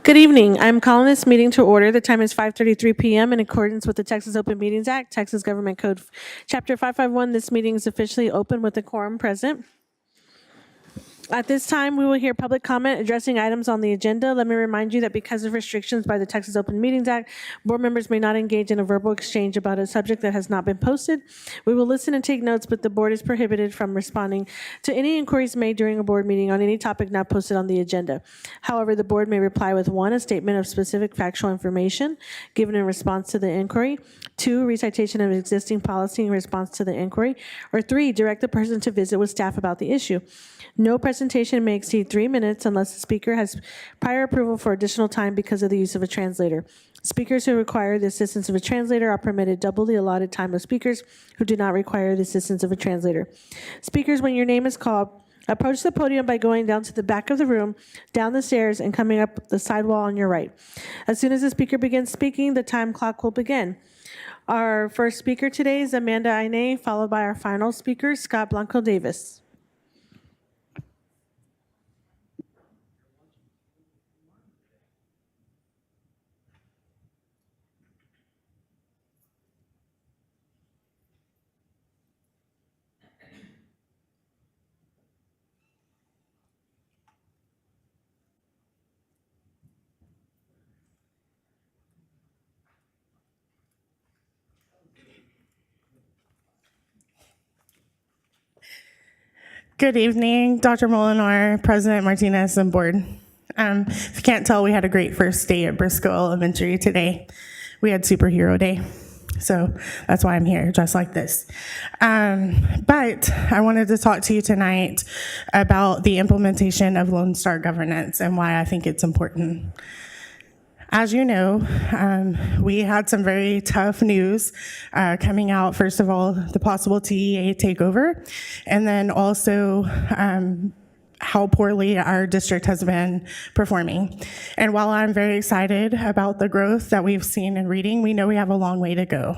Good evening. I'm calling this meeting to order. The time is 5:33 p.m. in accordance with the Texas Open Meetings Act, Texas Government Code, Chapter 551. This meeting is officially open with the quorum present. At this time, we will hear public comment addressing items on the agenda. Let me remind you that because of restrictions by the Texas Open Meetings Act, board members may not engage in a verbal exchange about a subject that has not been posted. We will listen and take notes, but the board is prohibited from responding to any inquiries made during a board meeting on any topic not posted on the agenda. However, the board may reply with 1, a statement of specific factual information given in response to the inquiry, 2, recitation of existing policy in response to the inquiry, or 3, direct the person to visit with staff about the issue. No presentation may exceed 3 minutes unless the speaker has prior approval for additional time because of the use of a translator. Speakers who require the assistance of a translator are permitted double the allotted time of speakers who do not require the assistance of a translator. Speakers, when your name is called, approach the podium by going down to the back of the room, down the stairs, and coming up the sidewall on your right. As soon as the speaker begins speaking, the time clock will begin. Our first speaker today is Amanda Aine, followed by our final speaker, Scott Blanco Davis. Good evening, Dr. Molinar, President Martinez, and board. If you can't tell, we had a great first day at Briscoe Elementary today. We had Superhero Day, so that's why I'm here, dressed like this. But I wanted to talk to you tonight about the implementation of Lone Star governance and why I think it's important. As you know, we had some very tough news coming out. First of all, the possible TEA takeover, and then also how poorly our district has been performing. And while I'm very excited about the growth that we've seen in reading, we know we have a long way to go.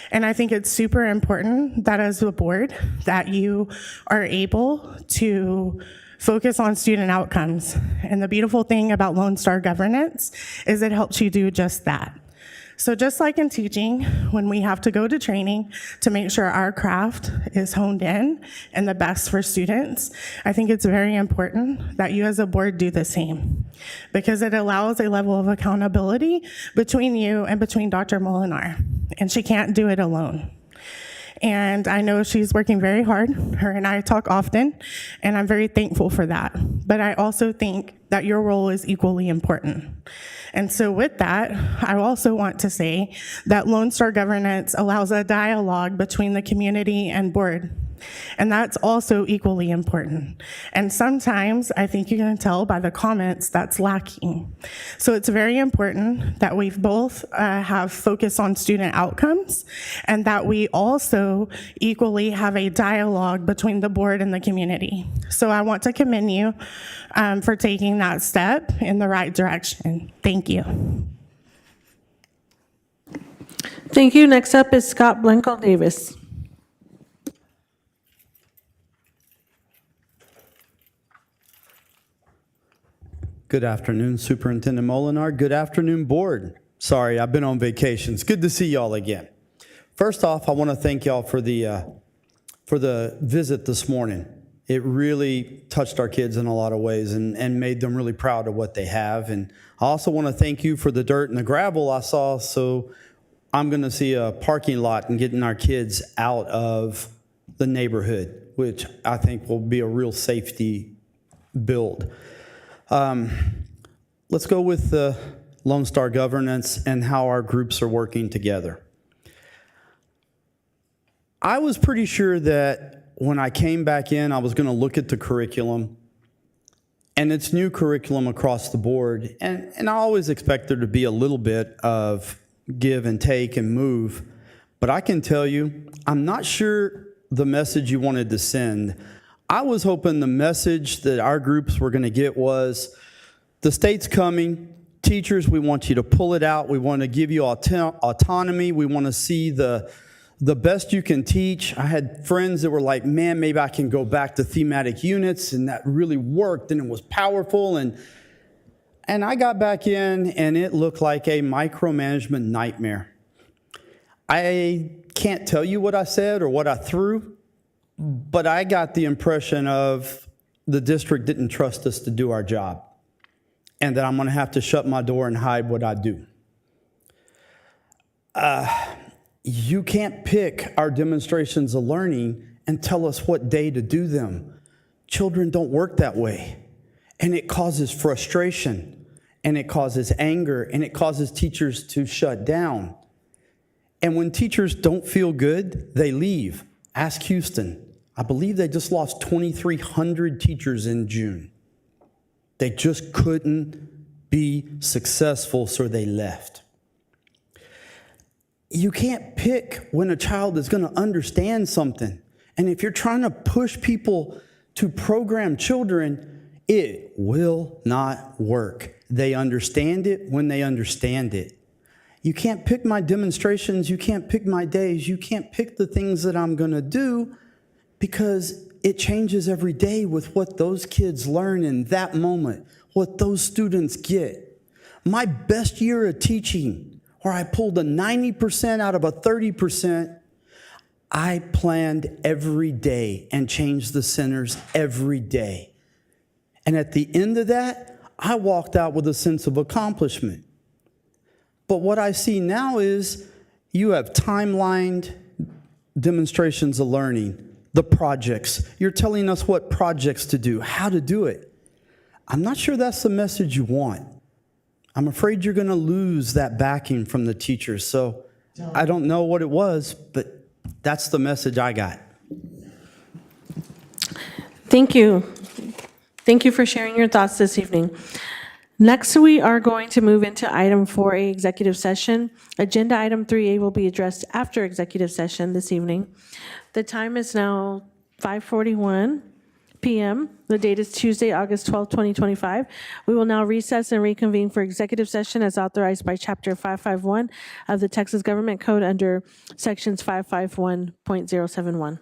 And I think it's super important that as a board that you are able to focus on student outcomes. And the beautiful thing about Lone Star governance is it helps you do just that. So just like in teaching, when we have to go to training to make sure our craft is honed in and the best for students, I think it's very important that you as a board do the same, because it allows a level of accountability between you and between Dr. Molinar, and she can't do it alone. And I know she's working very hard. Her and I talk often, and I'm very thankful for that. But I also think that your role is equally important. And so with that, I also want to say that Lone Star governance allows a dialogue between the community and board. And that's also equally important. And sometimes I think you can tell by the comments that's lacking. So it's very important that we both have focus on student outcomes, and that we also equally have a dialogue between the board and the community. So I want to commend you for taking that step in the right direction. Thank you. Thank you. Next up is Scott Blanco Davis. Good afternoon, Superintendent Molinar. Good afternoon, board. Sorry, I've been on vacation. It's good to see y'all again. First off, I want to thank y'all for the visit this morning. It really touched our kids in a lot of ways and made them really proud of what they have. And I also want to thank you for the dirt and the gravel I saw. So I'm going to see a parking lot and getting our kids out of the neighborhood, which I think will be a real safety build. Let's go with the Lone Star governance and how our groups are working together. I was pretty sure that when I came back in, I was going to look at the curriculum, and it's new curriculum across the board. And I always expect there to be a little bit of give and take and move. But I can tell you, I'm not sure the message you wanted to send. I was hoping the message that our groups were going to get was, the state's coming. Teachers, we want you to pull it out. We want to give you autonomy. We want to see the best you can teach. I had friends that were like, man, maybe I can go back to thematic units, and that really worked, and it was powerful. And And I got back in, and it looked like a micromanagement nightmare. I can't tell you what I said or what I threw, but I got the impression of the district didn't trust us to do our job, and that I'm going to have to shut my door and hide what I do. You can't pick our demonstrations of learning and tell us what day to do them. Children don't work that way. And it causes frustration, and it causes anger, and it causes teachers to shut down. And when teachers don't feel good, they leave. Ask Houston. I believe they just lost 2,300 teachers in June. They just couldn't be successful, so they left. You can't pick when a child is going to understand something. And if you're trying to push people to program children, it will not work. They understand it when they understand it. You can't pick my demonstrations. You can't pick my days. You can't pick the things that I'm going to do, because it changes every day with what those kids learn in that moment, what those students get. My best year of teaching, where I pulled a 90% out of a 30%, I planned every day and changed the centers every day. And at the end of that, I walked out with a sense of accomplishment. But what I see now is you have timelined demonstrations of learning, the projects. You're telling us what projects to do, how to do it. I'm not sure that's the message you want. I'm afraid you're going to lose that backing from the teachers. So I don't know what it was, but that's the message I got. Thank you. Thank you for sharing your thoughts this evening. Next, we are going to move into item 4A, executive session. Agenda item 3A will be addressed after executive session this evening. The time is now 5:41 p.m. The date is Tuesday, August 12, 2025. We will now recess and reconvene for executive session as authorized by Chapter 551 of the Texas Government Code under Sections 551.071.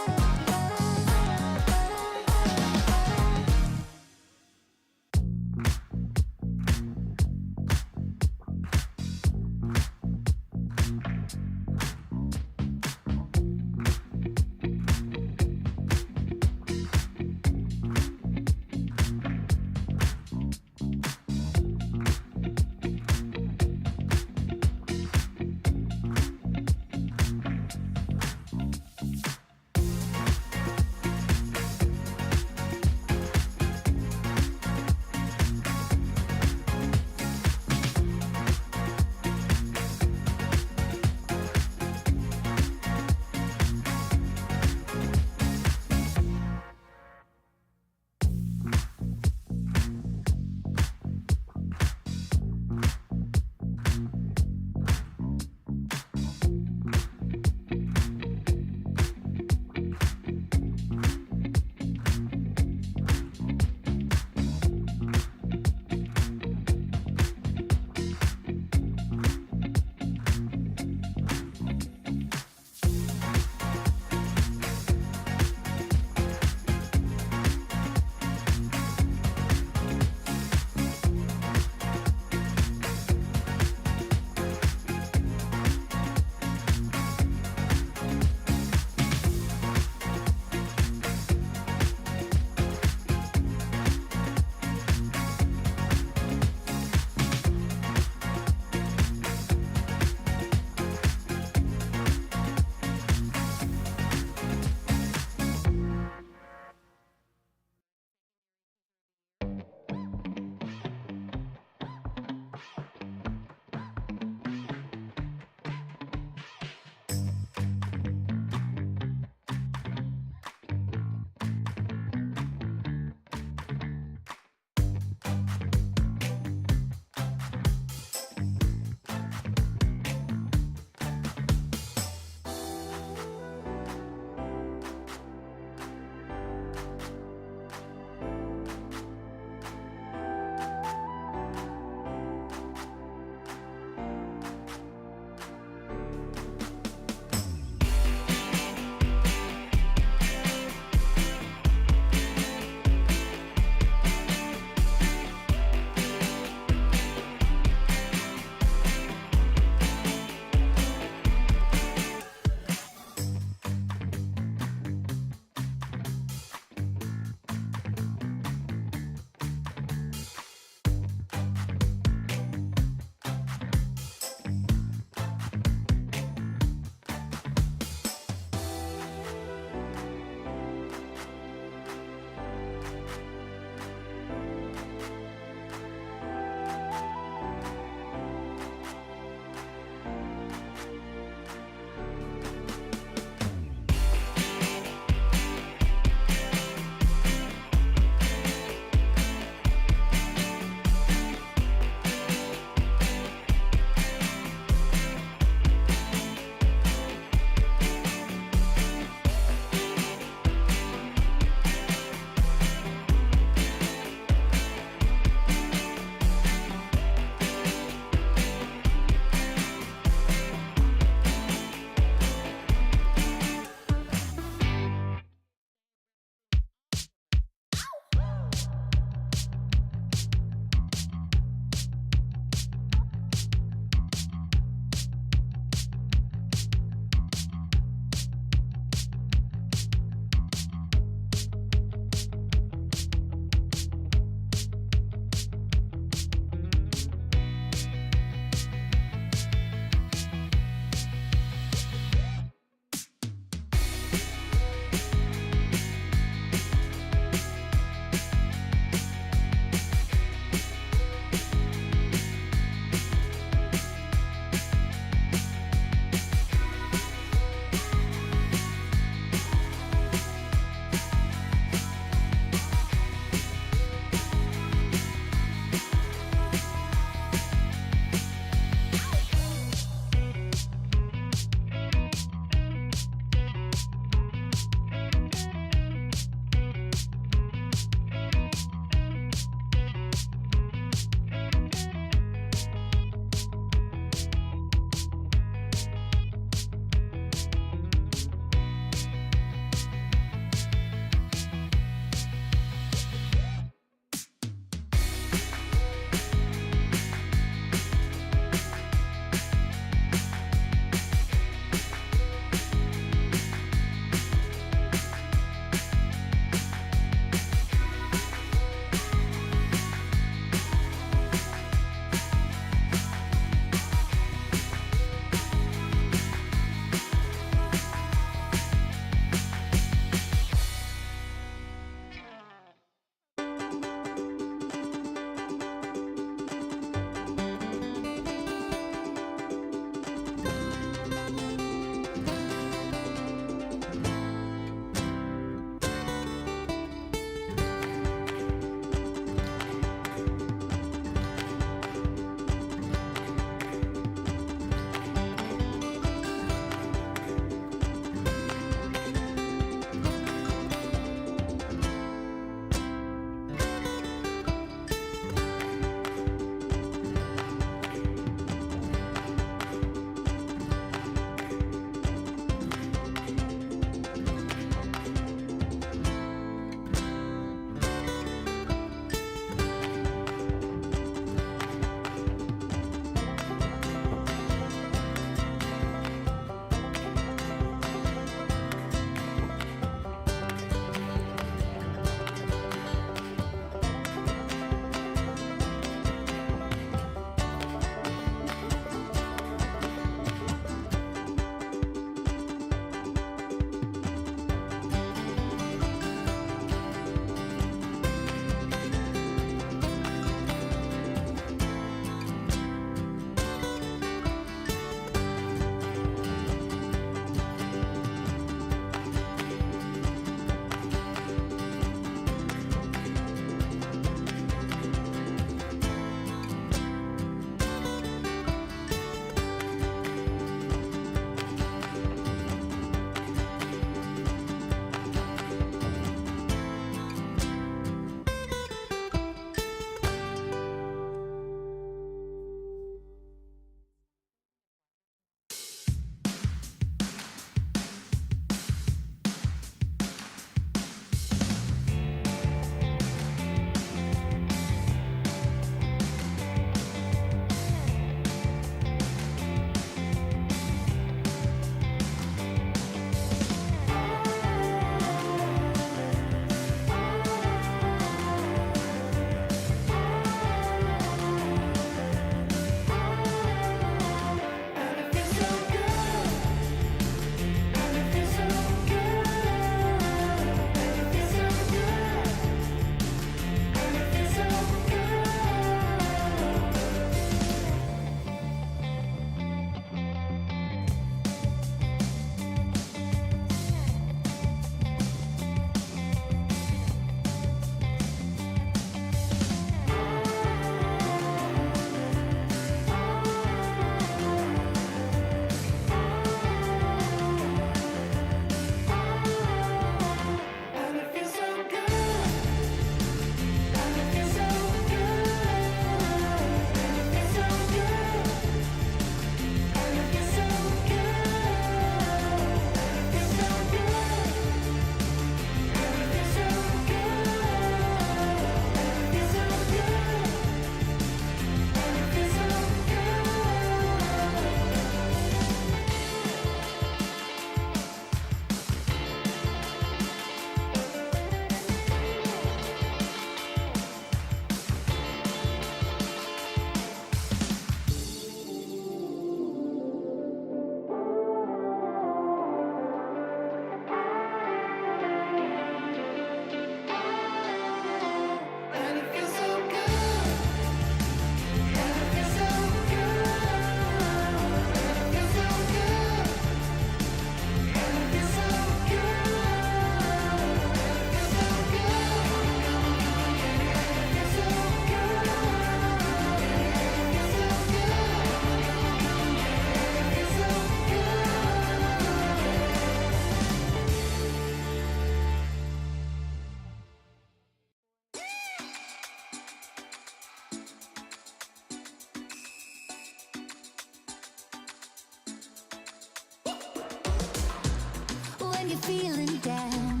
feeling down,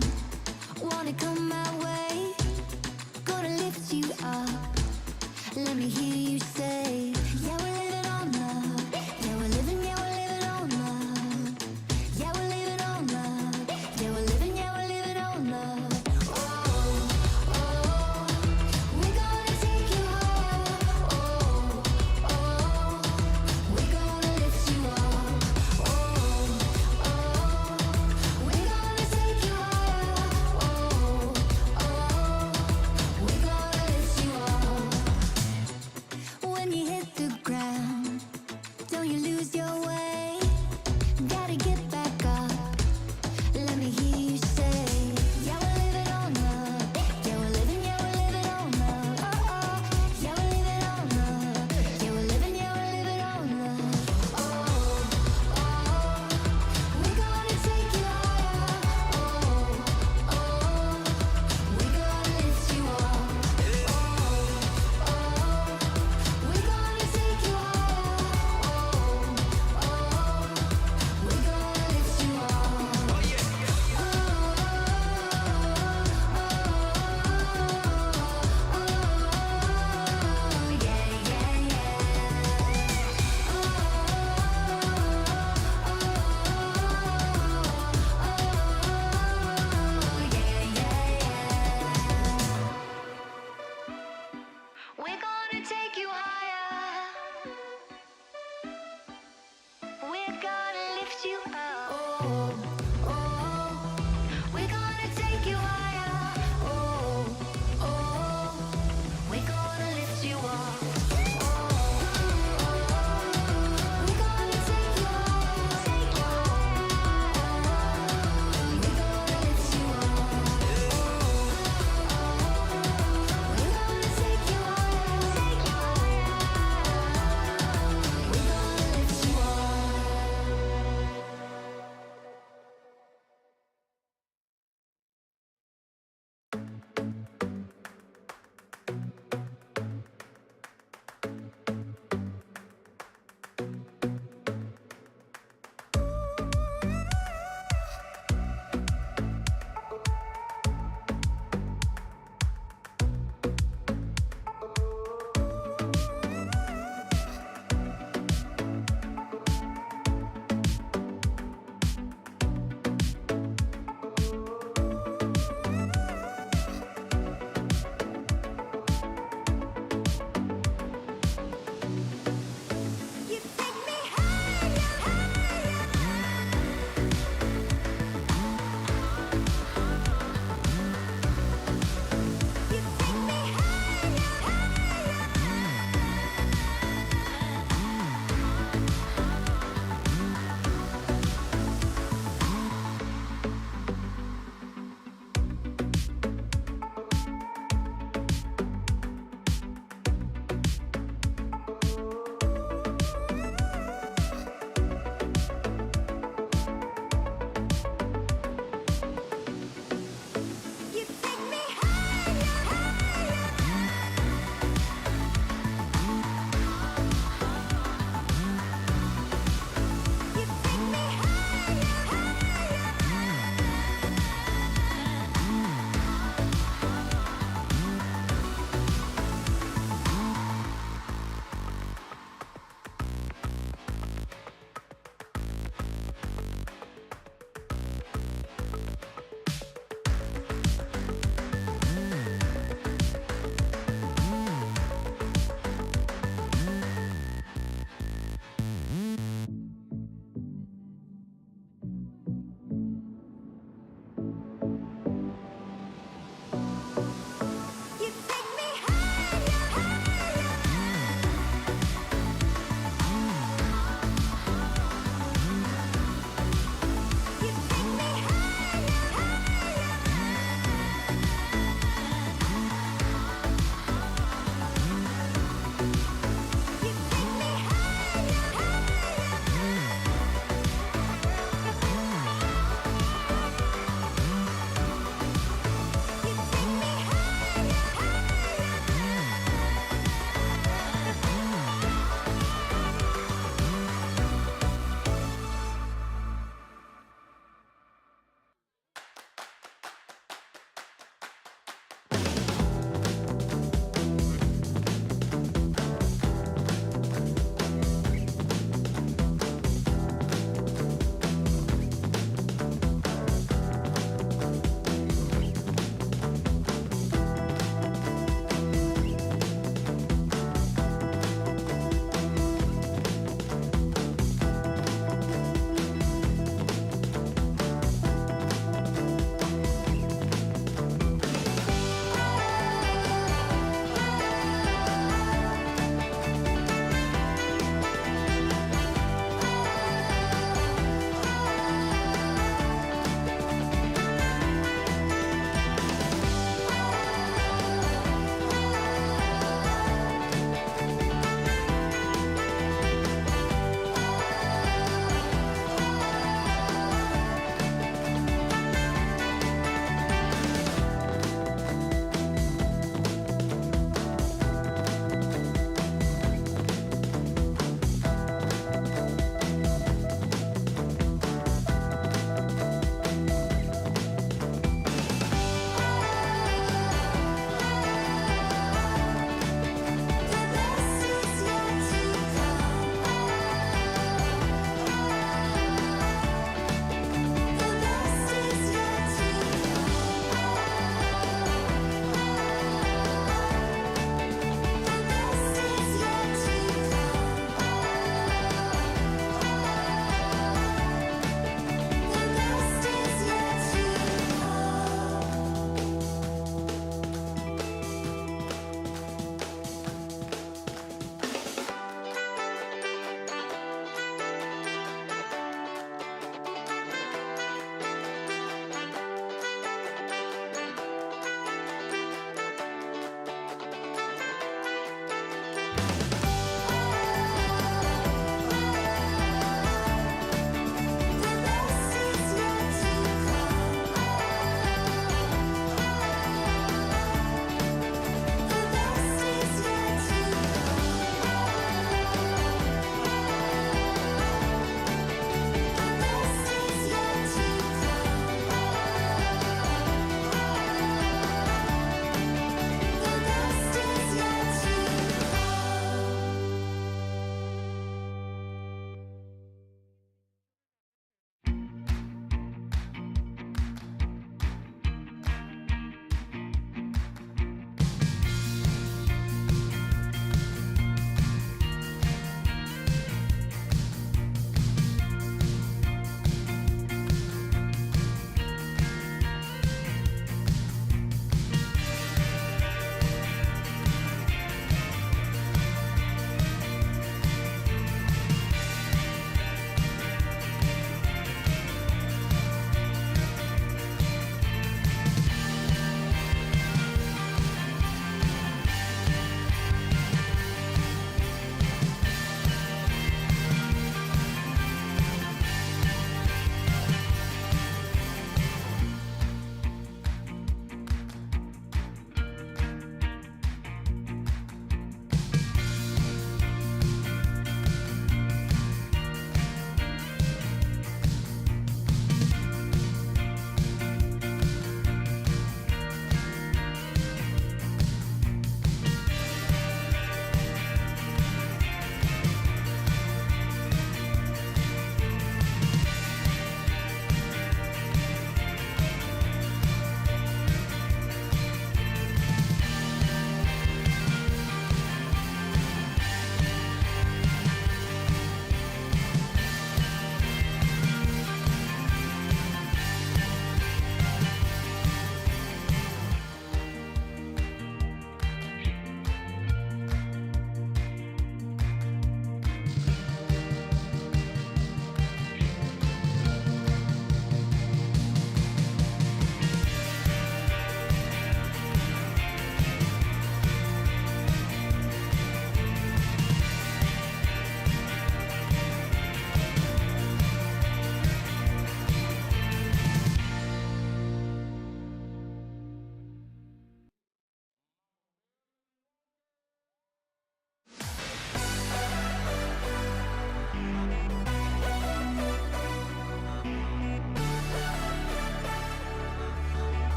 wanna come my way, gonna lift you up. Let me hear you say, yeah, we're living on love. Yeah, we're living on love. Yeah, we're living on love. Yeah, we're living on love. Oh, oh, we're gonna take you higher. Oh, oh, we're gonna lift you up. Oh, oh, we're gonna take you higher. Oh,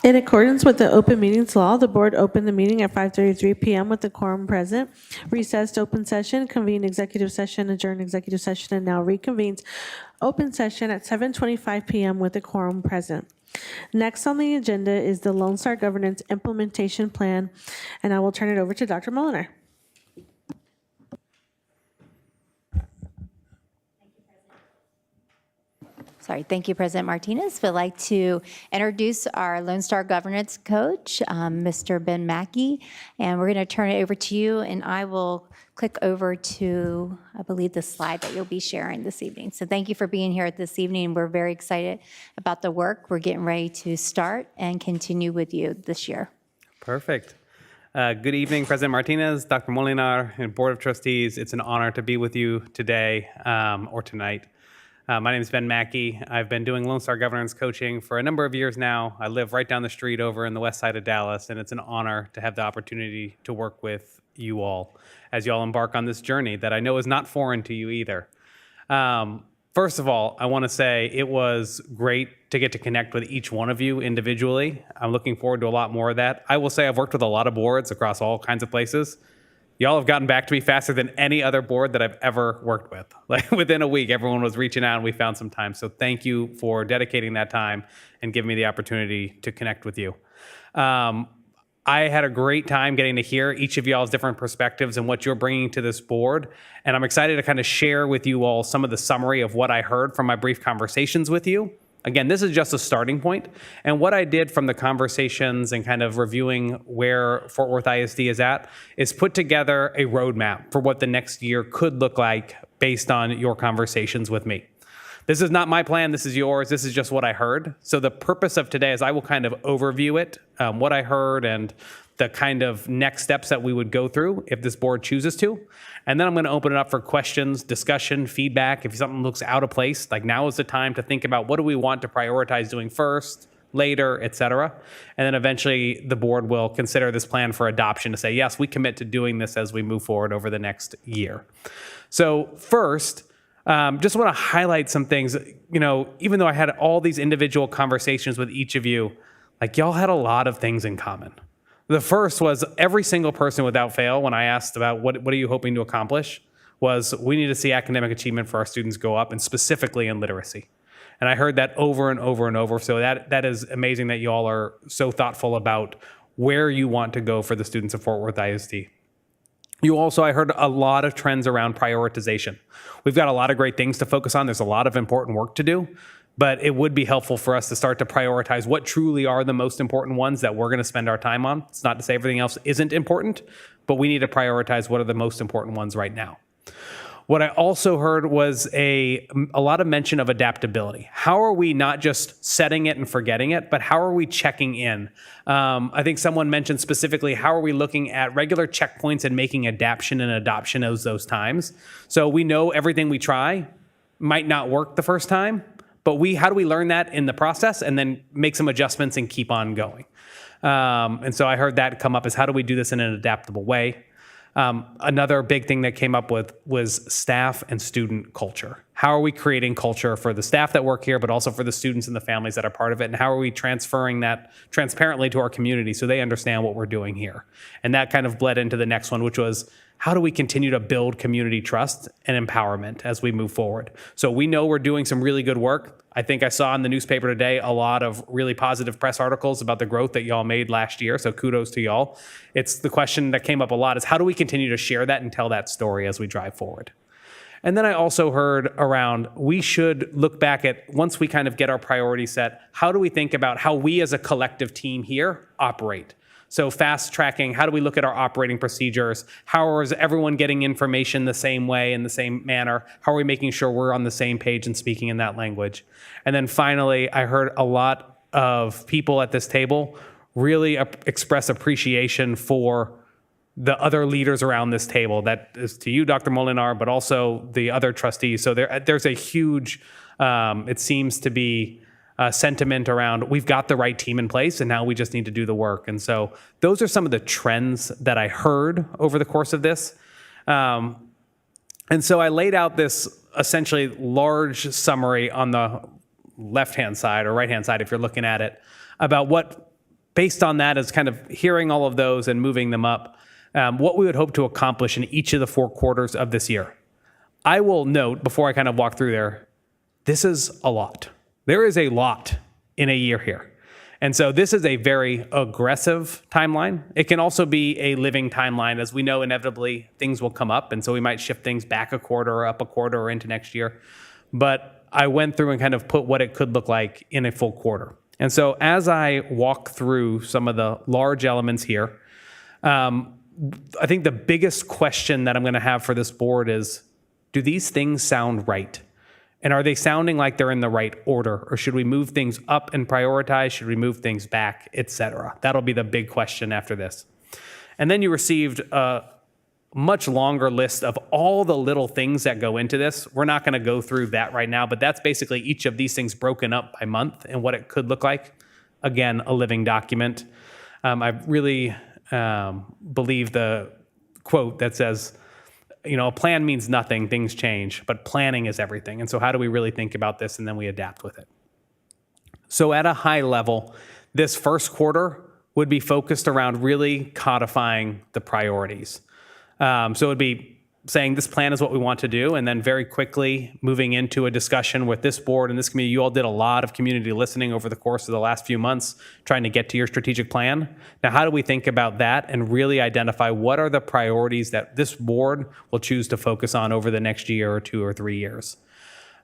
In accordance with the open meetings law, the board opened the meeting at 5:33 PM with the quorum present, recessed open session, convened executive session, adjourned executive session, and now reconvenes open session at 7:25 PM with the quorum present. Next on the agenda is the Lone Star Governance Implementation Plan, and I will turn it over to Dr. Molinar. Thank you, President Martinez. We'd like to introduce our Lone Star Governance Coach, Mr. Ben Mackey, and we're going to turn it over to you, and I will click over to, I believe, the slide that you'll be sharing this evening. So thank you for being here this evening. We're very excited about the work we're getting ready to start and continue with you this year. Perfect. Good evening, President Martinez, Dr. Molinar, and Board of Trustees. It's an honor to be with you today or tonight. My name is Ben Mackey. I've been doing Lone Star Governance coaching for a number of years now. I live right down the street over in the west side of Dallas, and it's an honor to have the opportunity to work with you all as you all embark on this journey that I know is not foreign to you either. First of all, I want to say it was great to get to connect with each one of you individually. I'm looking forward to a lot more of that. I will say I've worked with a lot of boards across all kinds of places. Y'all have gotten back to me faster than any other board that I've ever worked with. Like within a week, everyone was reaching out and we found some time. So thank you for dedicating that time and giving me the opportunity to connect with you. I had a great time getting to hear each of y'all's different perspectives and what you're bringing to this board. And I'm excited to kind of share with you all some of the summary of what I heard from my brief conversations with you. Again, this is just a starting point. And what I did from the conversations and kind of reviewing where Fort Worth ISD is at is put together a roadmap for what the next year could look like based on your conversations with me. This is not my plan. This is yours. This is just what I heard. So the purpose of today is I will kind of overview it, what I heard and the kind of next steps that we would go through if this board chooses to. And then I'm going to open it up for questions, discussion, feedback. If something looks out of place, like now is the time to think about what do we want to prioritize doing first, later, et cetera. And then eventually the board will consider this plan for adoption to say, yes, we commit to doing this as we move forward over the next year. So first, just want to highlight some things. You know, even though I had all these individual conversations with each of you, like y'all had a lot of things in common. The first was every single person without fail, when I asked about what are you hoping to accomplish, was we need to see academic achievement for our students go up, and specifically in literacy. And I heard that over and over and over. So that is amazing that you all are so thoughtful about where you want to go for the students of Fort Worth ISD. You also, I heard a lot of trends around prioritization. We've got a lot of great things to focus on. There's a lot of important work to do, but it would be helpful for us to start to prioritize what truly are the most important ones that we're going to spend our time on. It's not to say everything else isn't important, but we need to prioritize what are the most important ones right now. What I also heard was a lot of mention of adaptability. How are we not just setting it and forgetting it, but how are we checking in? I think someone mentioned specifically, how are we looking at regular checkpoints and making adaptation and adoption of those times? So we know everything we try might not work the first time, but how do we learn that in the process and then make some adjustments and keep on going? And so I heard that come up as how do we do this in an adaptable way? Another big thing that came up with was staff and student culture. How are we creating culture for the staff that work here, but also for the students and the families that are part of it? And how are we transferring that transparently to our community so they understand what we're doing here? And that kind of bled into the next one, which was how do we continue to build community trust and empowerment as we move forward? So we know we're doing some really good work. I think I saw in the newspaper today a lot of really positive press articles about the growth that y'all made last year. So kudos to y'all. It's the question that came up a lot is how do we continue to share that and tell that story as we drive forward? And then I also heard around we should look back at once we kind of get our priorities set, how do we think about how we as a collective team here operate? So fast tracking, how do we look at our operating procedures? How is everyone getting information the same way, in the same manner? How are we making sure we're on the same page and speaking in that language? And then finally, I heard a lot of people at this table really express appreciation for the other leaders around this table. That is to you, Dr. Molinar, but also the other trustees. So there's a huge, it seems to be, sentiment around we've got the right team in place and now we just need to do the work. And so those are some of the trends that I heard over the course of this. And so I laid out this essentially large summary on the left-hand side or right-hand side if you're looking at it about what, based on that, is kind of hearing all of those and moving them up, what we would hope to accomplish in each of the 4 quarters of this year. I will note, before I kind of walk through there, this is a lot. There is a lot in a year here. And so this is a very aggressive timeline. It can also be a living timeline. As we know, inevitably, things will come up. And so we might shift things back a quarter or up a quarter or into next year. But I went through and kind of put what it could look like in a full quarter. And so as I walk through some of the large elements here, I think the biggest question that I'm going to have for this board is, do these things sound right? And are they sounding like they're in the right order? Or should we move things up and prioritize? Should we move things back, et cetera? That'll be the big question after this. And then you received a much longer list of all the little things that go into this. We're not going to go through that right now, but that's basically each of these things broken up by month and what it could look like. Again, a living document. I really believe the quote that says, a plan means nothing, things change, but planning is everything. And so how do we really think about this, and then we adapt with it? So at a high level, this first quarter would be focused around really codifying the priorities. So it would be saying this plan is what we want to do, and then very quickly moving into a discussion with this board and this committee. You all did a lot of community listening over the course of the last few months, trying to get to your strategic plan. Now, how do we think about that and really identify what are the priorities that this board will choose to focus on over the next year or 2 or 3 years?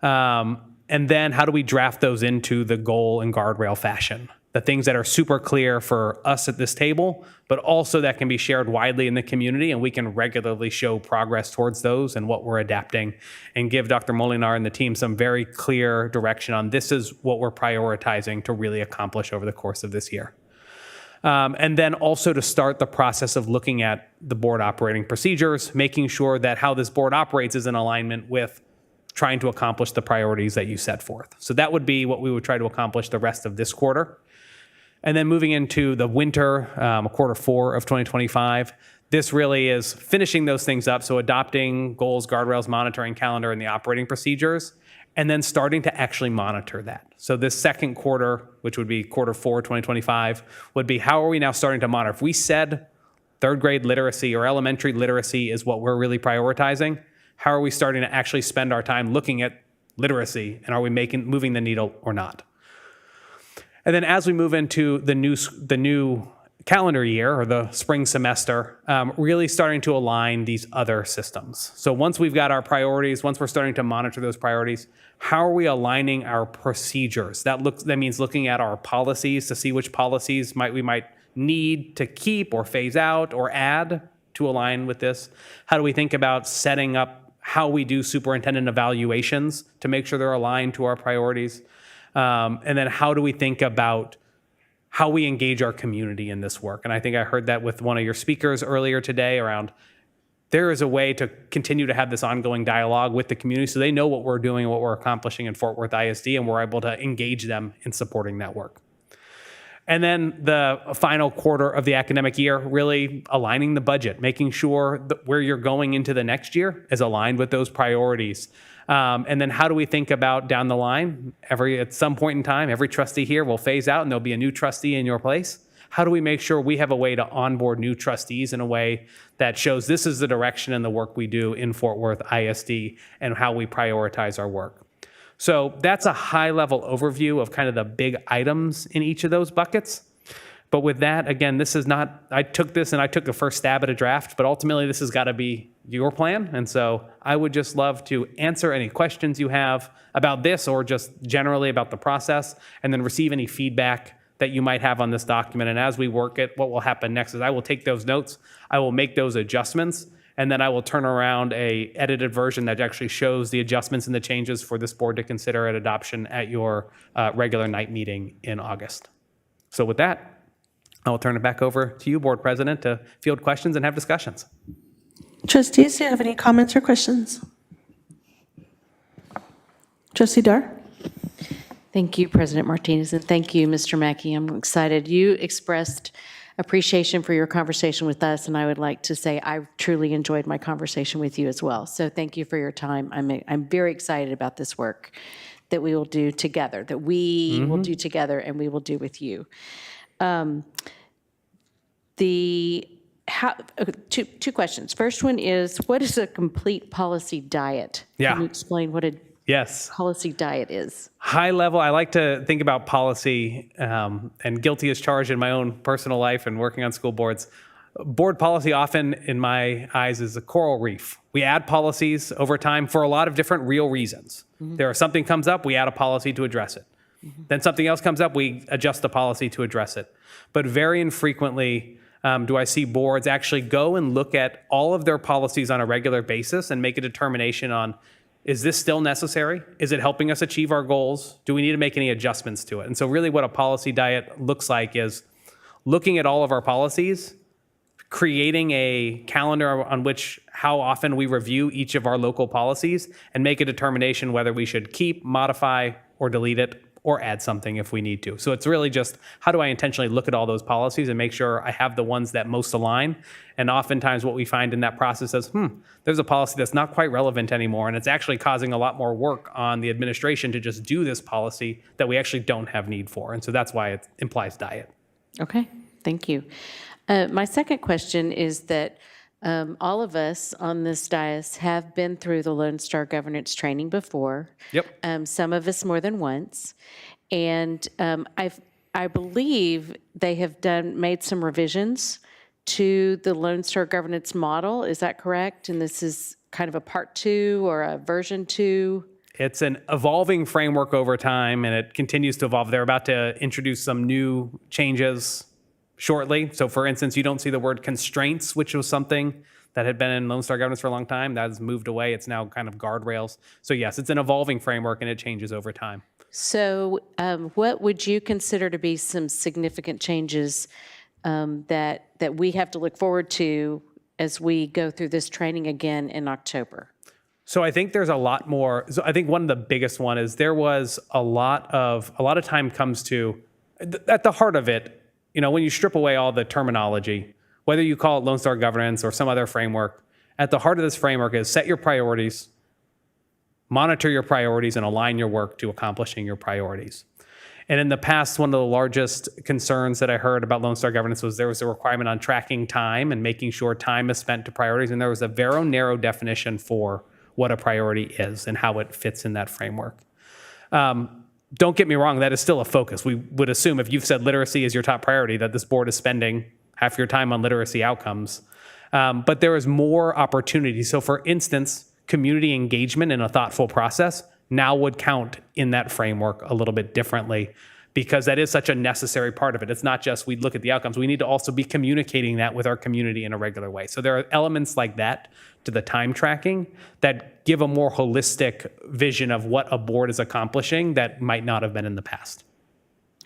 And then how do we draft those into the goal and guardrail fashion? The things that are super clear for us at this table, but also that can be shared widely in the community, and we can regularly show progress towards those and what we're adapting, and give Dr. Molinar and the team some very clear direction on this is what we're prioritizing to really accomplish over the course of this year. And then also to start the process of looking at the board operating procedures, making sure that how this board operates is in alignment with trying to accomplish the priorities that you set forth. So that would be what we would try to accomplish the rest of this quarter. And then moving into the winter, quarter 4 of 2025, this really is finishing those things up. So adopting goals, guardrails, monitoring calendar, and the operating procedures, and then starting to actually monitor that. So this second quarter, which would be quarter 4, 2025, would be how are we now starting to monitor? If we said 3rd grade literacy or elementary literacy is what we're really prioritizing, how are we starting to actually spend our time looking at literacy, and are we moving the needle or not? And then as we move into the new calendar year or the spring semester, really starting to align these other systems. So once we've got our priorities, once we're starting to monitor those priorities, how are we aligning our procedures? That means looking at our policies to see which policies we might need to keep or phase out or add to align with this. How do we think about setting up how we do superintendent evaluations to make sure they're aligned to our priorities? And then how do we think about how we engage our community in this work? And I think I heard that with one of your speakers earlier today around there is a way to continue to have this ongoing dialogue with the community so they know what we're doing and what we're accomplishing in Fort Worth ISD, and we're able to engage them in supporting that work. And then the final quarter of the academic year, really aligning the budget, making sure that where you're going into the next year is aligned with those priorities. And then how do we think about down the line? At some point in time, every trustee here will phase out and there'll be a new trustee in your place. How do we make sure we have a way to onboard new trustees in a way that shows this is the direction and the work we do in Fort Worth ISD and how we prioritize our work? So that's a high-level overview of kind of the big items in each of those buckets. But with that, again, this is not, I took this and I took the first stab at a draft, but ultimately this has got to be your plan. And so I would just love to answer any questions you have about this or just generally about the process, and then receive any feedback that you might have on this document. And as we work it, what will happen next is I will take those notes, I will make those adjustments, and then I will turn around a edited version that actually shows the adjustments and the changes for this board to consider at adoption at your regular night meeting in August. So with that, I will turn it back over to you, Board President, to field questions and have discussions. Trustees, do you have any comments or questions? Trustee Dar? Thank you, President Martinez, and thank you, Mr. Mackey. I'm excited. You expressed appreciation for your conversation with us, and I would like to say I truly enjoyed my conversation with you as well. So thank you for your time. I'm very excited about this work that we will do together, that we will do together and we will do with you. Two questions. First one is, what is a complete policy diet? Yeah. Can you explain what a Yes. policy diet is? High level, I like to think about policy, and guilty as charged in my own personal life and working on school boards. Board policy often, in my eyes, is a coral reef. We add policies over time for a lot of different real reasons. Something comes up, we add a policy to address it. Then something else comes up, we adjust the policy to address it. But very infrequently do I see boards actually go and look at all of their policies on a regular basis and make a determination on, is this still necessary? Is it helping us achieve our goals? Do we need to make any adjustments to it? And so really what a policy diet looks like is looking at all of our policies, creating a calendar on which how often we review each of our local policies and make a determination whether we should keep, modify, or delete it, or add something if we need to. So it's really just, how do I intentionally look at all those policies and make sure I have the ones that most align? And oftentimes what we find in that process is, there's a policy that's not quite relevant anymore, and it's actually causing a lot more work on the administration to just do this policy that we actually don't have need for. And so that's why it implies diet. Okay, thank you. My second question is that all of us on this dais have been through the Lone Star governance training before. Yep. Some of us more than once. And I believe they have made some revisions to the Lone Star governance model. Is that correct? And this is kind of a part 2 or a version 2? It's an evolving framework over time, and it continues to evolve. They're about to introduce some new changes shortly. So for instance, you don't see the word constraints, which was something that had been in Lone Star governance for a long time. That has moved away. It's now kind of guardrails. So yes, it's an evolving framework and it changes over time. So what would you consider to be some significant changes that we have to look forward to as we go through this training again in October? So I think there's a lot more. So I think one of the biggest one is there was a lot of time comes to, at the heart of it, when you strip away all the terminology, whether you call it Lone Star governance or some other framework, at the heart of this framework is set your priorities, monitor your priorities, and align your work to accomplishing your priorities. And in the past, one of the largest concerns that I heard about Lone Star governance was there was a requirement on tracking time and making sure time is spent to priorities. And there was a very narrow definition for what a priority is and how it fits in that framework. Don't get me wrong, that is still a focus. We would assume if you've said literacy is your top priority, that this board is spending half your time on literacy outcomes. But there is more opportunity. So for instance, community engagement in a thoughtful process now would count in that framework a little bit differently, because that is such a necessary part of it. It's not just we look at the outcomes. We need to also be communicating that with our community in a regular way. So there are elements like that to the time tracking that give a more holistic vision of what a board is accomplishing that might not have been in the past.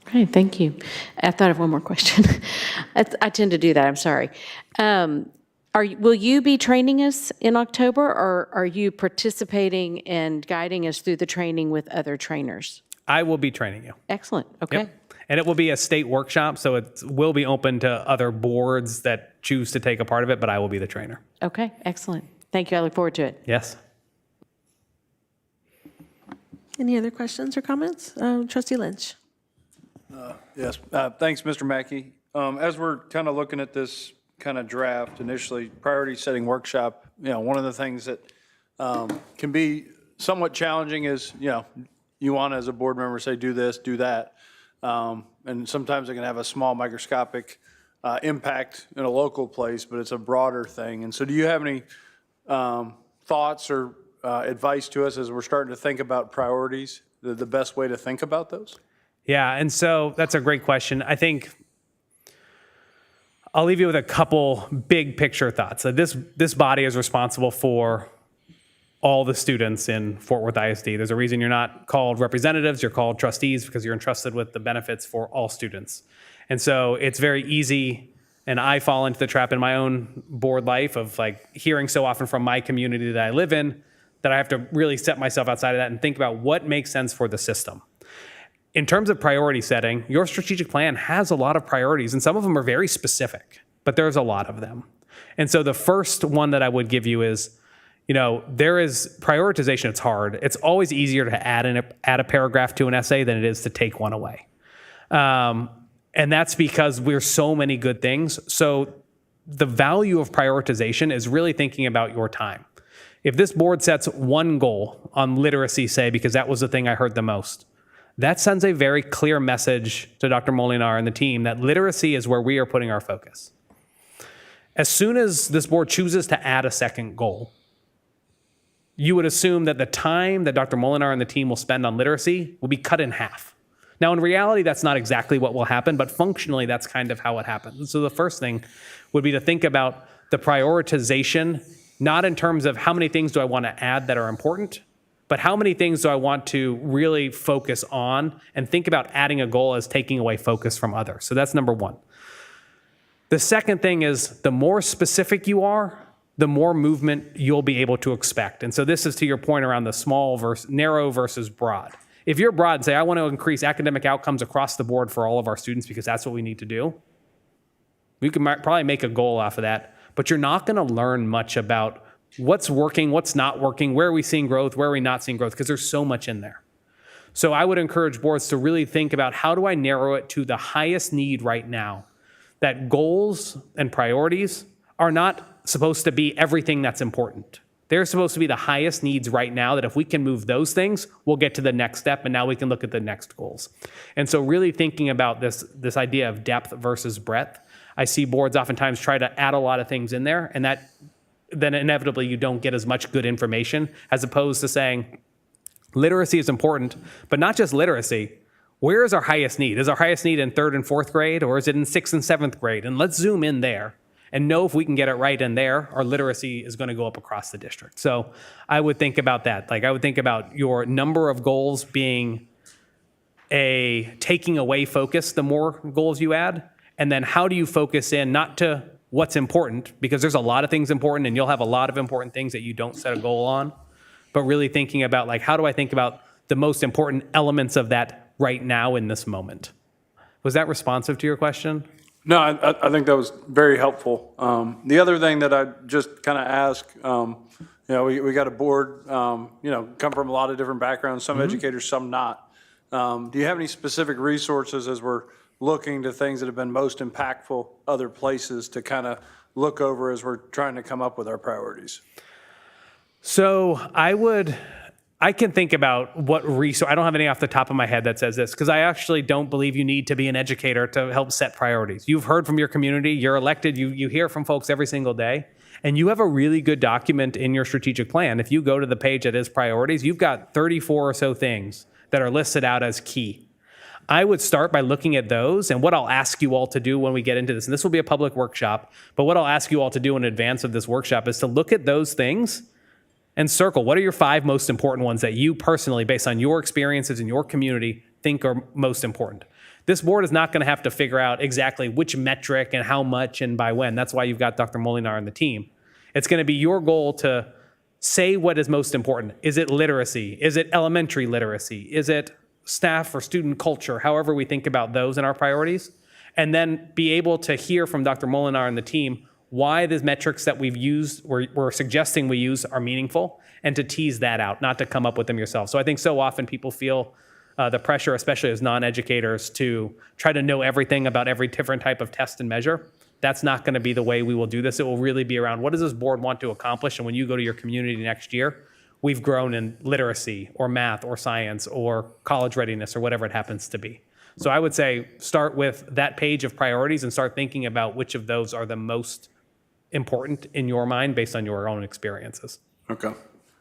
Okay, thank you. I thought of one more question. I tend to do that, I'm sorry. Will you be training us in October, or are you participating and guiding us through the training with other trainers? I will be training you. Excellent, okay. Yep. And it will be a state workshop, so it will be open to other boards that choose to take a part of it, but I will be the trainer. Okay, excellent. Thank you, I look forward to it. Yes. Any other questions or comments? Trustee Lynch. Yes, thanks, Mr. Mackey. As we're kind of looking at this kind of draft initially, priority setting workshop, one of the things that can be somewhat challenging is, you want as a board member say, do this, do that. And sometimes it can have a small microscopic impact in a local place, but it's a broader thing. And so do you have any thoughts or advice to us as we're starting to think about priorities, the best way to think about those? Yeah, and so that's a great question. I think I'll leave you with a couple big picture thoughts. So this body is responsible for all the students in Fort Worth ISD. There's a reason you're not called representatives, you're called trustees, because you're entrusted with the benefits for all students. And so it's very easy, and I fall into the trap in my own board life of hearing so often from my community that I live in that I have to really set myself outside of that and think about what makes sense for the system. in terms of priority setting, your strategic plan has a lot of priorities, and some of them are very specific, but there's a lot of them. And so the first one that I would give you is, there is prioritization. It's hard. It's always easier to add a paragraph to an essay than it is to take one away. And that's because we're so many good things. So the value of prioritization is really thinking about your time. If this board sets one goal on literacy, say, because that was the thing I heard the most, that sends a very clear message to Dr. Molinar and the team that literacy is where we are putting our focus. As soon as this board chooses to add a second goal, you would assume that the time that Dr. Molinar and the team will spend on literacy will be cut in half. Now, in reality, that's not exactly what will happen, but functionally, that's kind of how it happens. So the first thing would be to think about the prioritization, not in terms of how many things do I want to add that are important, but how many things do I want to really focus on, and think about adding a goal as taking away focus from others. So that's number one. The second thing is the more specific you are, the more movement you'll be able to expect. And so this is to your point around the narrow versus broad. If you're broad and say, I want to increase academic outcomes across the board for all of our students because that's what we need to do, we can probably make a goal off of that, but you're not going to learn much about what's working, what's not working, where are we seeing growth, where are we not seeing growth, because there's so much in there. So I would encourage boards to really think about, how do I narrow it to the highest need right now? That goals and priorities are not supposed to be everything that's important. They're supposed to be the highest needs right now, that if we can move those things, we'll get to the next step, and now we can look at the next goals. And so really thinking about this idea of depth versus breadth, I see boards oftentimes try to add a lot of things in there, and that then inevitably you don't get as much good information, as opposed to saying literacy is important, but not just literacy. Where is our highest need? Is our highest need in 3rd and 4th grade, or is it in 6th and 7th grade? And let's zoom in there and know if we can get it right in there, our literacy is going to go up across the district. So I would think about that. Like, I would think about your number of goals being a taking away focus the more goals you add, and then how do you focus in not to what's important, because there's a lot of things important and you'll have a lot of important things that you don't set a goal on, but really thinking about, like, how do I think about the most important elements of that right now in this moment? Was that responsive to your question? No, I think that was very helpful. The other thing that I just kind of ask, we got a board, come from a lot of different backgrounds, some educators, some not. Do you have any specific resources as we're looking to things that have been most impactful other places to kind of look over as we're trying to come up with our priorities? So I can think about what resource. I don't have any off the top of my head that says this, because I actually don't believe you need to be an educator to help set priorities. You've heard from your community, you're elected, you hear from folks every single day, and you have a really good document in your strategic plan. If you go to the page that is priorities, you've got 34 or so things that are listed out as key. I would start by looking at those, and what I'll ask you all to do when we get into this, and this will be a public workshop, but what I'll ask you all to do in advance of this workshop is to look at those things and circle, what are your 5 most important ones that you personally, based on your experiences in your community, think are most important. This board is not going to have to figure out exactly which metric and how much and by when. That's why you've got Dr. Molinar and the team. It's going to be your goal to say what is most important. Is it literacy? Is it elementary literacy? Is it staff or student culture? However we think about those in our priorities. And then be able to hear from Dr. Molinar and the team why the metrics that we've used, we're suggesting we use, are meaningful, and to tease that out, not to come up with them yourself. So I think so often people feel the pressure, especially as non-educators, to try to know everything about every different type of test and measure. That's not going to be the way we will do this. It will really be around, what does this board want to accomplish? And when you go to your community next year, we've grown in literacy or math or science or college readiness or whatever it happens to be. So I would say start with that page of priorities and start thinking about which of those are the most important in your mind based on your own experiences. Okay.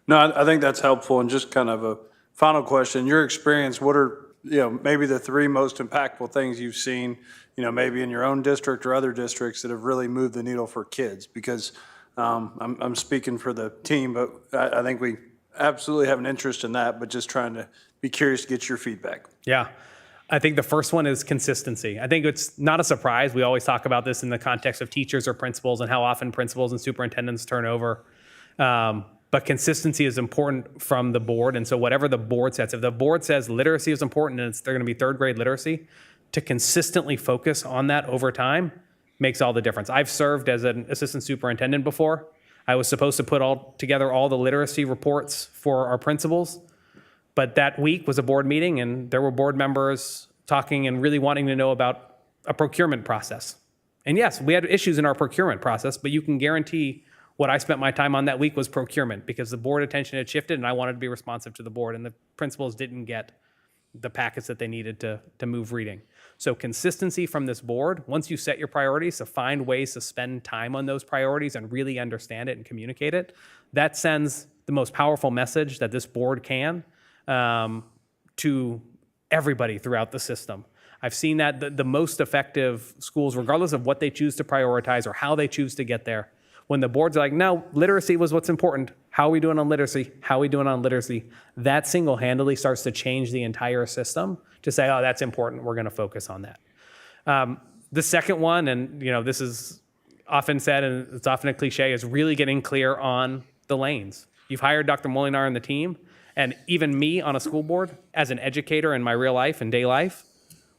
No, I think that's helpful. And just kind of a final question, your experience, what are, maybe the 3 most impactful things you've seen, maybe in your own district or other districts that have really moved the needle for kids? Because I'm speaking for the team, but I think we absolutely have an interest in that, but just trying to be curious to get your feedback. Yeah. I think the first one is consistency. I think it's not a surprise. We always talk about this in the context of teachers or principals and how often principals and superintendents turn over. But but consistency is important from the board. And so whatever the board says, if the board says literacy is important and they're going to be third grade literacy, to consistently focus on that over time makes all the difference. I've served as an assistant superintendent before. I was supposed to put together all the literacy reports for our principals, but that week was a board meeting and there were board members talking and really wanting to know about a procurement process. And yes, we had issues in our procurement process, but you can guarantee what I spent my time on that week was procurement, because the board attention had shifted and I wanted to be responsive to the board, and the principals didn't get the packets that they needed to move reading. So consistency from this board, once you set your priorities, to find ways to spend time on those priorities and really understand it and communicate it, that sends the most powerful message that this board can to everybody throughout the system. I've seen that the most effective schools, regardless of what they choose to prioritize or how they choose to get there, when the boards are like, no, literacy was what's important. How are we doing on literacy? How are we doing on literacy? That single-handedly starts to change the entire system to say, oh, that's important. We're going to focus on that. The second one, and this is often said, and it's often a cliche, is really getting clear on the lanes. You've hired Dr. Molinar and the team, and even me on a school board as an educator in my real life and day life,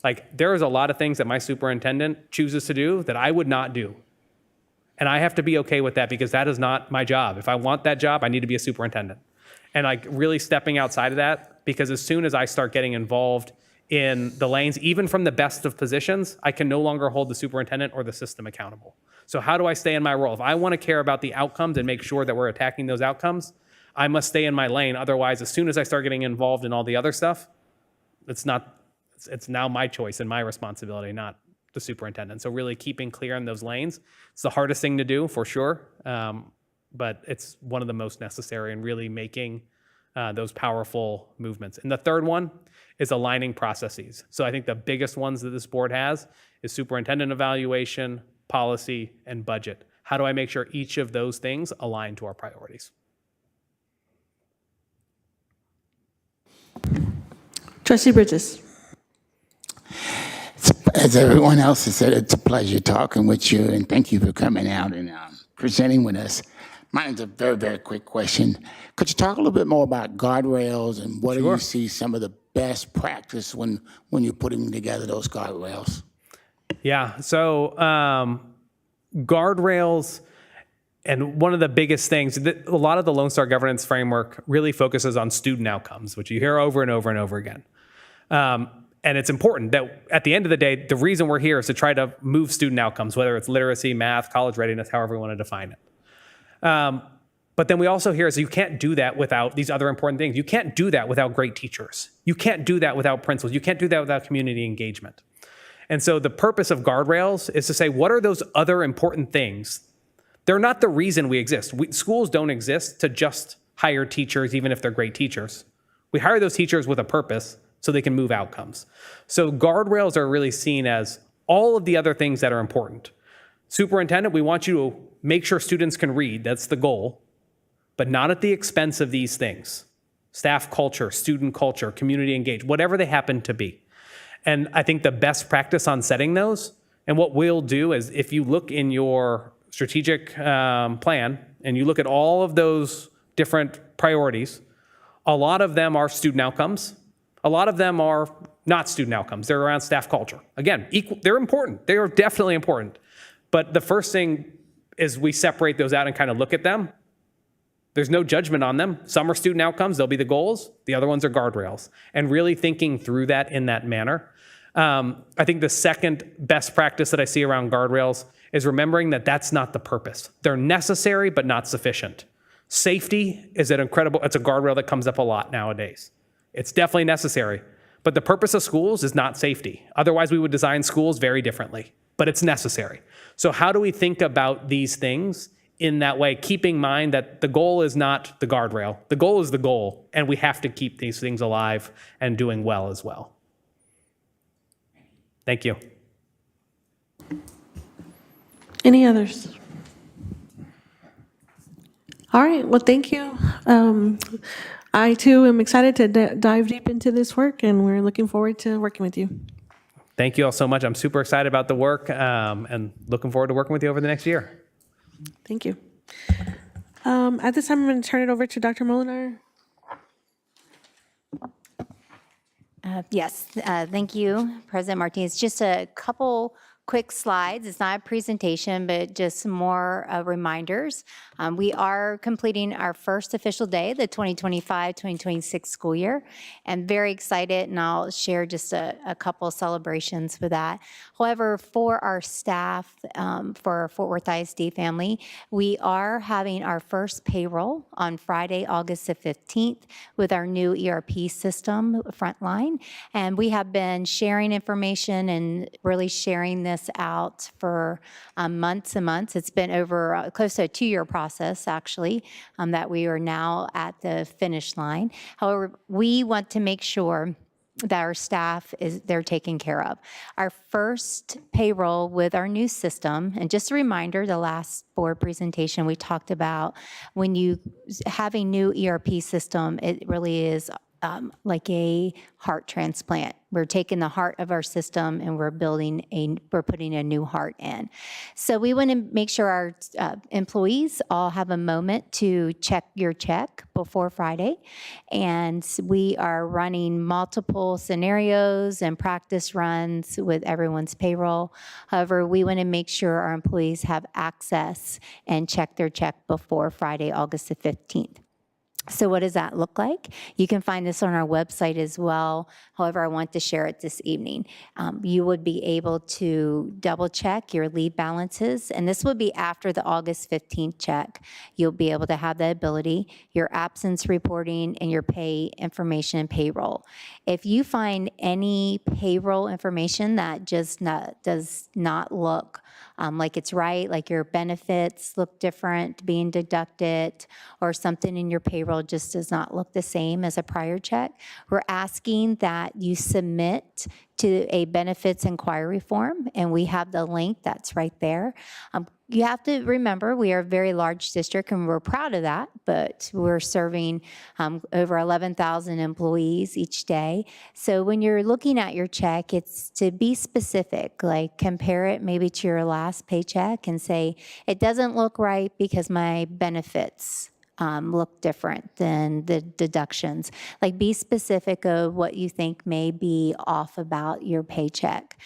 like there is a lot of things that my superintendent chooses to do that I would not do. And I have to be okay with that, because that is not my job. If I want that job, I need to be a superintendent. And like really stepping outside of that, because as soon as I start getting involved in the lanes, even from the best of positions, I can no longer hold the superintendent or the system accountable. So how do I stay in my role? If I want to care about the outcomes and make sure that we're attacking those outcomes, I must stay in my lane. Otherwise, as soon as I start getting involved in all the other stuff, it's now my choice and my responsibility, not the superintendent. So really keeping clear on those lanes. It's the hardest thing to do for sure, but it's one of the most necessary in really making those powerful movements. And the third one is aligning processes. So I think the biggest ones that this board has is superintendent evaluation, policy, and budget. How do I make sure each of those things align to our priorities? Trustee Bridges. As everyone else has said, it's a pleasure talking with you, and thank you for coming out and presenting with us. Mine's a very, very quick question. Could you talk a little bit more about guardrails and what do you see some of the best practice when you're putting together those guardrails? Yeah, so guardrails, and one of the biggest things, a lot of the Lone Star governance framework really focuses on student outcomes, which you hear over and over and over again. And it's important that at the end of the day, the reason we're here is to try to move student outcomes, whether it's literacy, math, college readiness, however we want to define it. But then we also hear is you can't do that without these other important things. You can't do that without great teachers. You can't do that without principals. You can't do that without community engagement. And so the purpose of guardrails is to say, what are those other important things? They're not the reason we exist. Schools don't exist to just hire teachers, even if they're great teachers. We hire those teachers with a purpose so they can move outcomes. So guardrails are really seen as all of the other things that are important. Superintendent, we want you to make sure students can read. That's the goal, but not at the expense of these things. Staff culture, student culture, community engagement, whatever they happen to be. And I think the best practice on setting those, and what we'll do is if you look in your strategic plan and you look at all of those different priorities, a lot of them are student outcomes. A lot of them are not student outcomes. They're around staff culture. Again, they're important. They are definitely important. But the first thing is we separate those out and kind of look at them. There's no judgment on them. Some are student outcomes. They'll be the goals. The other ones are guardrails. And really thinking through that in that manner. I think the second best practice that I see around guardrails is remembering that that's not the purpose. They're necessary, but not sufficient. Safety is it's a guardrail that comes up a lot nowadays. It's definitely necessary, but the purpose of schools is not safety. Otherwise, we would design schools very differently, but it's necessary. So how do we think about these things in that way, keeping in mind that the goal is not the guardrail. The goal is the goal, and we have to keep these things alive and doing well as well. Thank you. Any others? All right, well, thank you. I too am excited to dive deep into this work, and we're looking forward to working with you. Thank you all so much. I'm super excited about the work and looking forward to working with you over the next year. Thank you. At this time, I'm going to turn it over to Dr. Molinar. Yes, thank you, President Martinez. Just a couple quick slides. It's not a presentation, but just more reminders. We are completing our first official day, the 2025-2026 school year, and very excited, and I'll share just a couple celebrations for that. However, for our staff, for Fort Worth ISD family, we are having our first payroll on Friday, August the 15th with our new ERP system, Frontline. And we have been sharing information and really sharing this out for months and months. It's been over close to a 2-year process, actually, that we are now at the finish line. However, we want to make sure that our staff they're taken care of. Our first payroll with our new system, and just a reminder, the last board presentation we talked about, when you have a new ERP system, it really is like a heart transplant. We're taking the heart of our system and we're putting a new heart in. So we want to make sure our employees all have a moment to check your check before Friday. And we are running multiple scenarios and practice runs with everyone's payroll. However, we want to make sure our employees have access and check their check before Friday, August the 15th. So what does that look like? You can find this on our website as well. However, I want to share it this evening. You would be able to double check your leave balances, and this would be after the August 15th check. You'll be able to have that ability, your absence reporting, and your pay information and payroll. If you find any payroll information that just does not look like it's right, like your benefits look different being deducted, or something in your payroll just does not look the same as a prior check, we're asking that you submit to a benefits inquiry form, and we have the link that's right there. You have to remember, we are a very large district, and we're proud of that, but we're serving over 11,000 employees each day. So when you're looking at your check, it's to be specific, like compare it maybe to your last paycheck and say, it doesn't look right because my benefits look different than the deductions. Like, be specific of what you think may be off about your paycheck.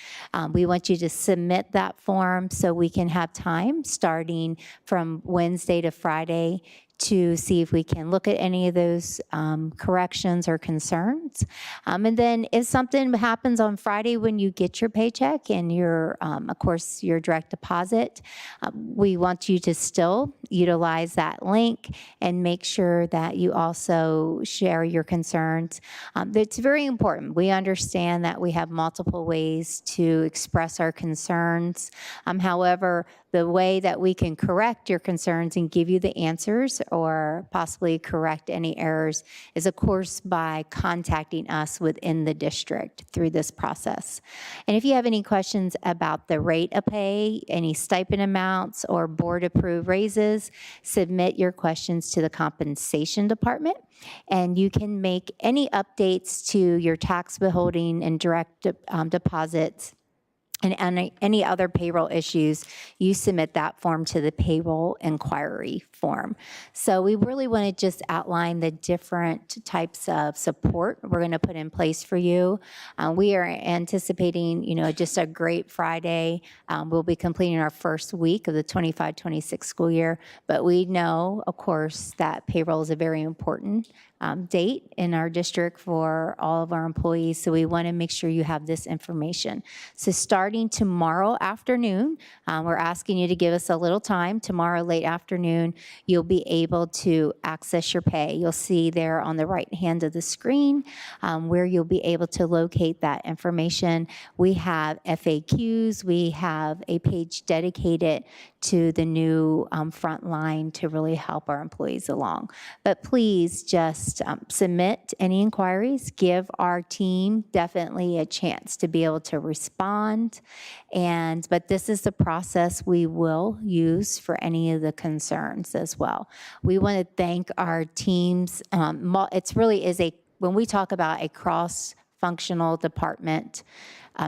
We want you to submit that form so we can have time starting from Wednesday to Friday to see if we can look at any of those corrections or concerns. And then if something happens on Friday when you get your paycheck and your, of course, your direct deposit, we want you to still utilize that link and make sure that you also share your concerns. It's very important. We understand that we have multiple ways to express our concerns. However, the way that we can correct your concerns and give you the answers or possibly correct any errors is, of course, by contacting us within the district through this process. And if you have any questions about the rate of pay, any stipend amounts, or board-approved raises, submit your questions to the compensation department. And you can make any updates to your tax withholding and direct deposits and any other payroll issues, you submit that form to the payroll inquiry form. So we really want to just outline the different types of support we're going to put in place for you. We are anticipating, just a great Friday. We'll be completing our first week of the 25-26 school year, but we know, of course, that payroll is a very important date in our district for all of our employees. So we want to make sure you have this information. So starting tomorrow afternoon, we're asking you to give us a little time. Tomorrow late afternoon, you'll be able to access your pay. You'll see there on the right hand of the screen where you'll be able to locate that information. We have FAQs. We have a page dedicated to the new Frontline to really help our employees along. But please just submit any inquiries. Give our team definitely a chance to be able to respond. But this is the process we will use for any of the concerns as well. We want to thank our teams. It's really is when we talk about a cross-functional department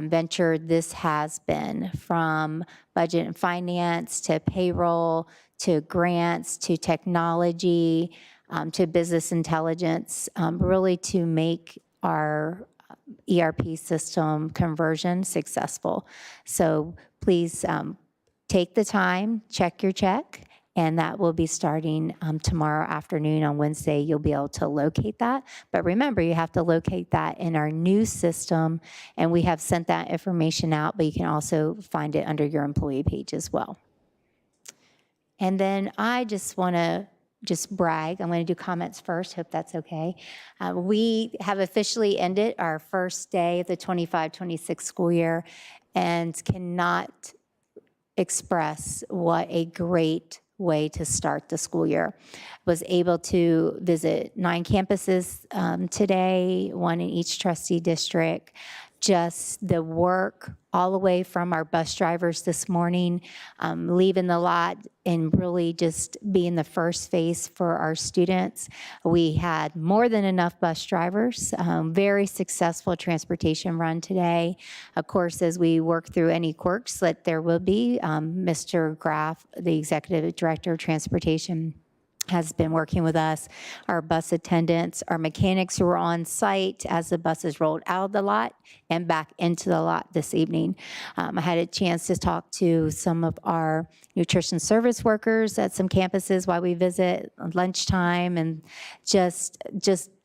venture this has been, from budget and finance to payroll to grants to technology to business intelligence, really to make our ERP system conversion successful. So please take the time, check your check, and that will be starting tomorrow afternoon. On Wednesday, you'll be able to locate that. But remember, you have to locate that in our new system, and we have sent that information out, but you can also find it under your employee page as well. And then I just want to brag. I'm going to do comments first. Hope that's okay. We have officially ended our first day of the 25-26 school year and cannot express what a great way to start the school year. Was able to visit 9 campuses today, 1 in each trustee district. Just the work all the way from our bus drivers this morning, leaving the lot and really just being the first face for our students. We had more than enough bus drivers, very successful transportation run today. Of course, as we work through any quirks that there will be, Mr. Graff, the Executive Director of Transportation, has been working with us, our bus attendants, our mechanics who were on site as the buses rolled out of the lot and back into the lot this evening. I had a chance to talk to some of our nutrition service workers at some campuses while we visit lunchtime, and just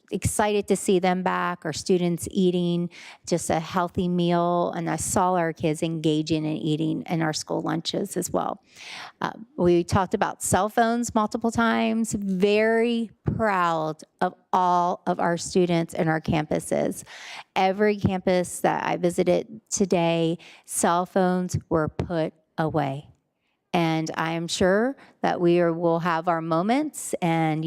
excited to see them back, our students eating just a healthy meal, and I saw our kids engaging and eating in our school lunches as well. We talked about cell phones multiple times. Very proud of all of our students in our campuses. Every campus that I visited today, cell phones were put away. And I am sure that will have our moments, and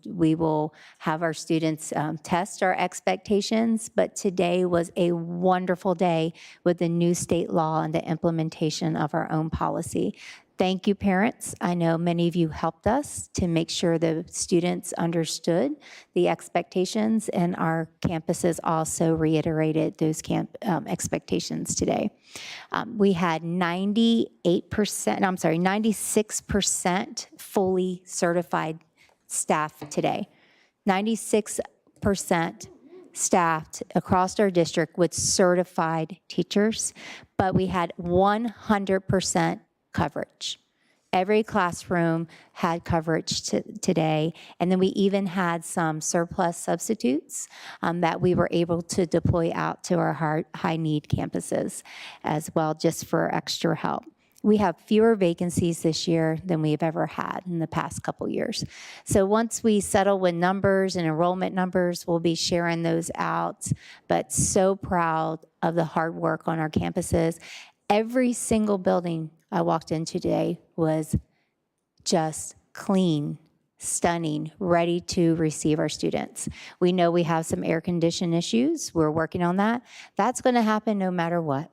we will have our students test our expectations. But today was a wonderful day with the new state law and the implementation of our own policy. Thank you, parents. I know many of you helped us to make sure the students understood the expectations, and our campuses also reiterated those expectations today. We had 96% fully certified staff today. 96% staffed across our district with certified teachers, but we had 100% coverage. Every classroom had coverage today, and then we even had some surplus substitutes that we were able to deploy out to our high-need campuses as well, just for extra help. We have fewer vacancies this year than we've ever had in the past couple years. So once we settle with numbers and enrollment numbers, we'll be sharing those out, but so proud of the hard work on our campuses. Every single building I walked in today was just clean, stunning, ready to receive our students. We know we have some air condition issues. We're working on that. That's going to happen no matter what.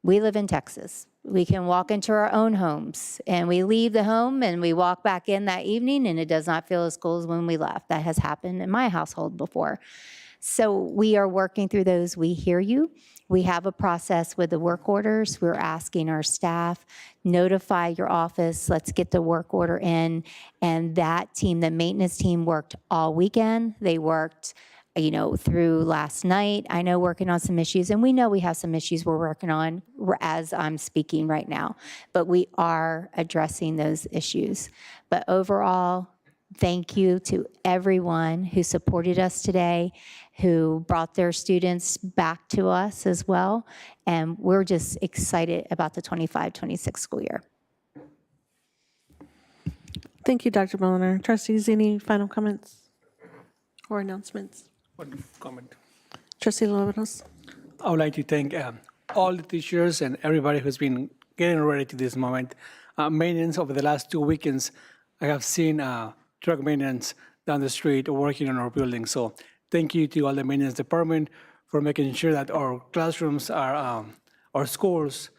We live in Texas. We can walk into our own homes, and we leave the home and we walk back in that evening, and it does not feel as cool as when we left. That has happened in my household before. So we are working through those. We hear you. We have a process with the work orders. We're asking our staff, notify your office, let's get the work order in. And that team, the maintenance team, worked all weekend. They worked, through last night. I know, working on some issues, and we know we have some issues we're working on as I'm speaking right now, but we are addressing those issues. But overall, thank you to everyone who supported us today, who brought their students back to us as well. And we're just excited about the 25-26 school year. Thank you, Dr. Molnar. Trustees, any final comments or announcements? One comment. Trustee Lobanos. I would like to thank all the teachers and everybody who's been getting ready to this moment. Maintenance over the last 2 weekends, I have seen truck maintenance down the street working on our building. So thank you to all the maintenance department for making sure that our classrooms are, our schools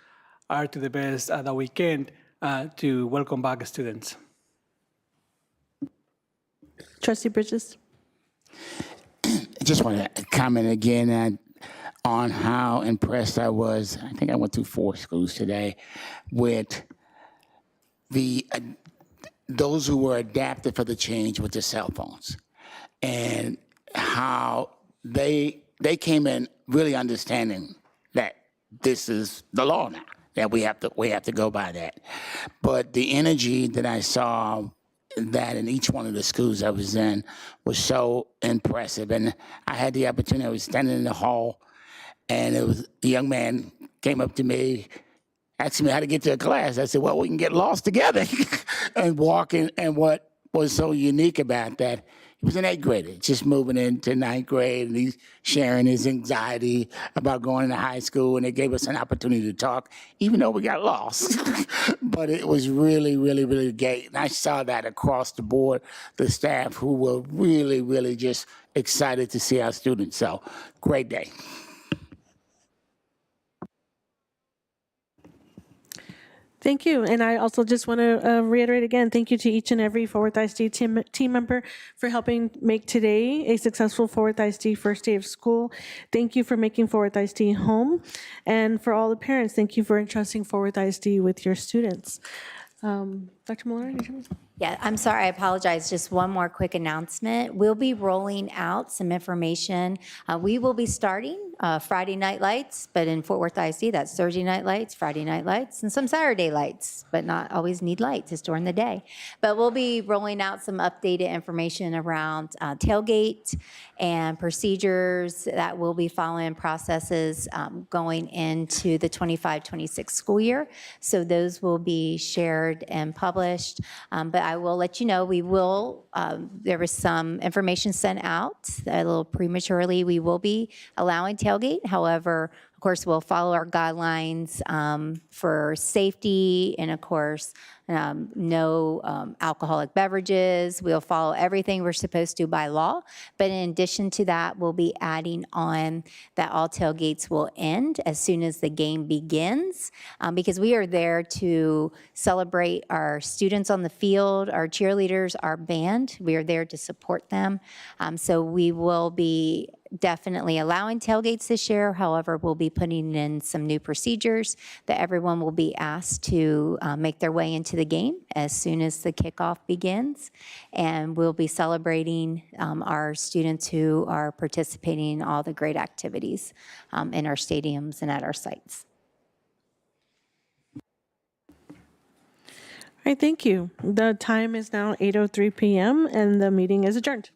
are to the best that we can to welcome back students. Trustee Bridges. I just want to comment again. on how impressed I was. I think I went through 4 schools today with the those who were adapted for the change with their cell phones, and how they came in really understanding that this is the law now, that we have to go by that. But the energy that I saw that in each one of the schools I was in was so impressive. And I had the opportunity, I was standing in the hall, and it was a young man came up to me, asking me how to get to a class. I said, well, we can get lost together and walk in. And what was so unique about that, he was an 8th grader, just moving into 9th grade, and he's sharing his anxiety about going into high school, and it gave us an opportunity to talk, even though we got lost. But it was really, really, really great. And I saw that across the board, the staff who were really, really just excited to see our students. So, great day. Thank you. And I also just want to reiterate again, thank you to each and every Forward ISD team member for helping make today a successful Forward ISD first day of school. Thank you for making Forward ISD home. And for all the parents, thank you for entrusting Forward ISD with your students. Dr. Muller? Yeah, I'm sorry, I apologize. Just one more quick announcement. We'll be rolling out some information. We will be starting Friday night lights, but in Fort Worth ISD, that's Thursday night lights, Friday night lights, and some Saturday lights, but not always need lights, it's during the day. But we'll be rolling out some updated information around tailgate and procedures that will be following processes going into the 25-26 school year. So those will be shared and published. But I will let you know, we will, there was some information sent out a little prematurely. We will be allowing tailgate. However, of course, we'll follow our guidelines for safety, and of course, no alcoholic beverages. We'll follow everything we're supposed to by law. But in addition to that, we'll be adding on that all tailgates will end as soon as the game begins, because we are there to celebrate our students on the field, our cheerleaders, our band. We are there to support them. So we will be definitely allowing tailgates this year. However, we'll be putting in some new procedures that everyone will be asked to make their way into the game as soon as the kickoff begins. And we'll be celebrating our students who are participating in all the great activities in our stadiums and at our sites. All right, thank you. The time is now 8:03 p.m. and the meeting is adjourned.